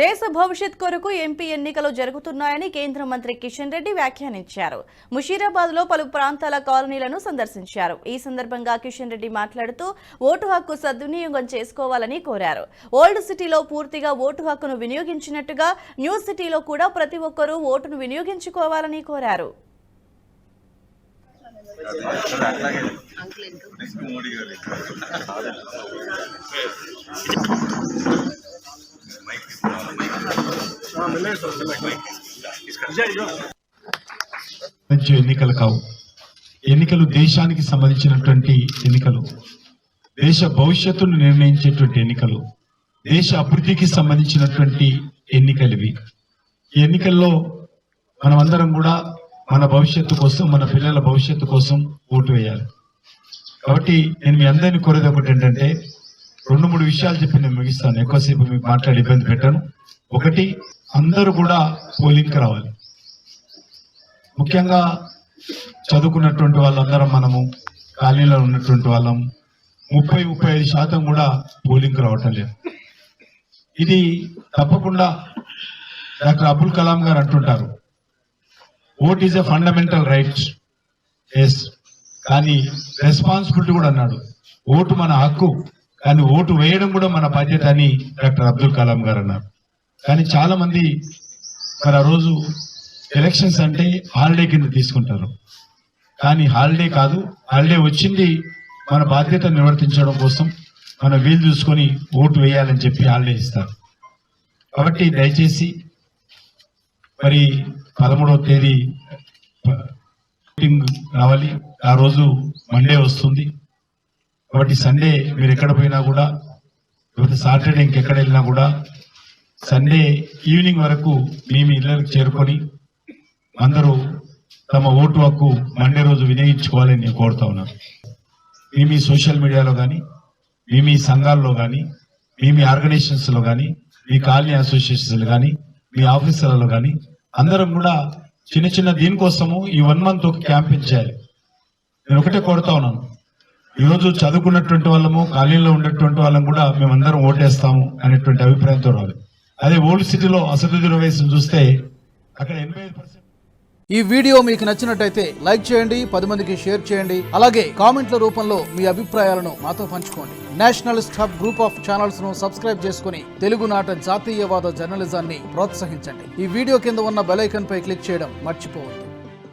దేశ భవిష్యత్ కొరకు ఎంపీ ఎన్నికలు జరుగుతున్నాయని కేంద్ర మంత్రి కిషన్ రెడ్డి వ్యాఖ్యానించారు. ముషీరాబాద్లో పలు ప్రాంతాల కాలనీలను సందర్శించారు. ఈ సందర్భంగా కిషన్ రెడ్డి మాట్లాడుతూ ఓటు హక్కు సద్వినియోగం చేసుకోవాలని కోరారు. ఓల్డ్ సిటీలో పూర్తిగా ఓటు హక్కును వినియోగించినట్టుగా న్యూ సిటీలో కూడా ప్రతి ఒక్కరూ ఓటును వినియోగించుకోవాలని కోరారు. ఎన్నికలు కావు, ఎన్నికలు దేశానికి సంబంధించినటువంటి ఎన్నికలు, దేశ భవిష్యత్తును నిర్ణయించేటువంటి ఎన్నికలు, దేశ అభివృద్ధికి సంబంధించినటువంటి ఎన్నికలు ఇవి. ఈ ఎన్నికల్లో మనమందరం కూడా మన భవిష్యత్తు కోసం, మన పిల్లల భవిష్యత్తు కోసం ఓటు వేయాలి. కాబట్టి నేను మీ అందరినీ కోరేది ఒకటి ఏంటంటే, 2-3 విషయాలు చెప్పి నేను ముగిస్తాను. ఎక్కువసేపు మీకు మాట్లాడి ఇబ్బంది పెట్టాను. ఒకటి, అందరూ కూడా పోలింగ్కి రావాలి. ముఖ్యంగా చదువుకున్నటువంటి వాళ్ళందరం, మనము కాలనీలో ఉన్నటువంటి వాళ్ళం 30-35% కూడా పోలింగ్కి రావటం లేదు. ఇది తప్పకుండా డాక్టర్ అబ్దుల్ కలాం గారు అంటుంటారు, vote is a fundamental right. Yes, కానీ రెస్పాన్సిబిలిటీ కూడా అన్నాడు. ఓటు మన హక్కు, కానీ ఓటు వేయడం కూడా మన బాధ్యత అని డాక్టర్ అబ్దుల్ కలాం గారు అన్నారు. కానీ చాలా మంది మరి ఆ రోజు ఎలక్షన్స్ అంటే హాలిడే కింద తీసుకుంటారు. కానీ హాలిడే కాదు, హాలిడే వచ్చింది మన బాధ్యత నిర్వర్తించడం కోసం, మన వీలు చూసుకొని ఓటు వేయాలని చెప్పి హాలిడే ఇస్తారు. కాబట్టి దయచేసి మరి 13వ తేదీ ఓటింగ్ రావాలి. ఆ రోజు మండే వస్తుంది. కాబట్టి సండే మీరు ఎక్కడ పోయినా కూడా, లేకపోతే సాటర్డే ఇంకెక్కడ వెళ్ళినా కూడా సండే ఈవినింగ్ వరకు మీ ఇళ్ళకి చేరుకొని అందరూ తమ ఓటు హక్కు మండే రోజు వినియోగించుకోవాలని నేను కోరుతా ఉన్నాను. మీ సోషల్ మీడియాలో కానీ, మీ సంఘాల్లో కానీ, మీ ఆర్గనైజేషన్స్లో కానీ, మీ కాలనీ అసోసియేషన్స్లో కానీ, మీ ఆఫీసులలో కానీ అందరం కూడా చిన్న దీనికోసము ఈ 1 month ఒక క్యాంపెయిన్ చేయాలి. నేను ఒకటే కోరుతా ఉన్నాను, ఈరోజు చదువుకున్నటువంటి వాళ్ళము, కాలనీలో ఉన్నటువంటి వాళ్ళం కూడా మేమందరం ఓటేస్తాము అనేటువంటి అభిప్రాయంతో రావాలి. అదే ఓల్డ్ సిటీలో అసలు వయసును చూస్తే అక్కడ 85%. ఈ వీడియో మీకు నచ్చినట్టయితే లైక్ చేయండి, 10 మందికి షేర్ చేయండి. అలాగే కామెంట్ల రూపంలో మీ అభిప్రాయాలను మాతో పంచుకోండి. Nationalist hub group of channels ను సబ్స్క్రైబ్ చేసుకుని తెలుగునాట జాతీయవాద జర్నలిజాన్ని ప్రోత్సహించండి. ఈ వీడియో కింద ఉన్న బెల్ ఐకాన్ పై క్లిక్ చేయడం మర్చిపోవద్దు.